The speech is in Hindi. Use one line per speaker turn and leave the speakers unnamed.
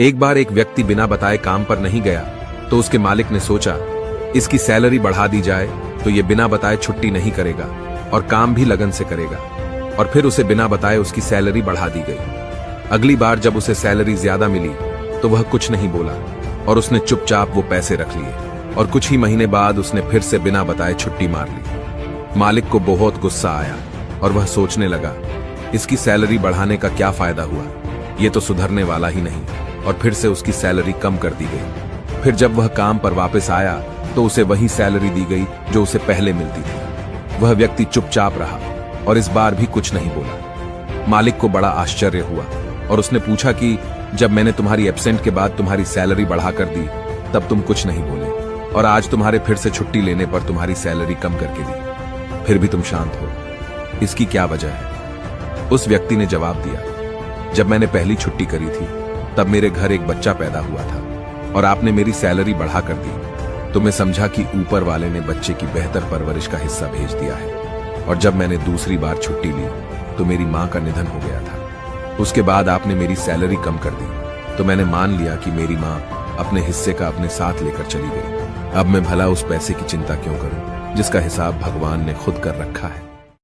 एक बार एक व्यक्ति बिना बताए काम पर नहीं गया तो उसके मालिक ने सोचा इसकी सैलरी बढ़ा दी जाए तो ये बिना बताए छुट्टी नहीं करेगा और काम भी लगन से करेगा। और फिर उसे बिना बताए उसकी सैलरी बढ़ा दी गई। अगली बार जब उसे सैलरी ज्यादा मिली तो वह कुछ नहीं बोला और उसने चुपचाप वो पैसे रख लिए और कुछ ही महीने बाद उसने फिर से बिना बताए छुट्टी मार ली। मालिक को बहुत गुस्सा आया और वह सोचने लगा इसकी सैलरी बढ़ाने का क्या फायदा हुआ, ये तो सुधरने वाला ही नहीं। और फिर से उसकी सैलरी कम कर दी गई। फिर जब वह काम पर वापस आया तो उसे वही सैलरी दी गई जो उसे पहले मिलती थी। वह व्यक्ति चुपचाप रहा और इस बार भी कुछ नहीं बोला। मालिक को बड़ा आश्चर्य हुआ और उसने पूछा कि जब मैंने तुम्हारी एब्सेंट के बाद तुम्हारी सैलरी बढ़ा कर दी तब तुम कुछ नहीं बोले और आज तुम्हारे फिर से छुट्टी लेने पर तुम्हारी सैलरी कम करके दी, फिर भी तुम शांत हो, इसकी क्या वजह है? उस व्यक्ति ने जवाब दिया, जब मैंने पहली छुट्टी करी थी तब मेरे घर एक बच्चा पैदा हुआ था और आपने मेरी सैलरी बढ़ा कर दी तो मैं समझा कि ऊपर वाले ने बच्चे की बेहतर परवरिश का हिस्सा भेज दिया है। और जब मैंने दूसरी बार छुट्टी ली तो मेरी मां का निधन हो गया था। उसके बाद आपने मेरी सैलरी कम कर दी तो मैंने मान लिया कि मेरी मां अपने हिस्से का अपने साथ लेकर चली गई। अब मैं भला उस पैसे की चिंता क्यों करूं जिसका हिसाब भगवान ने खुद कर रखा है।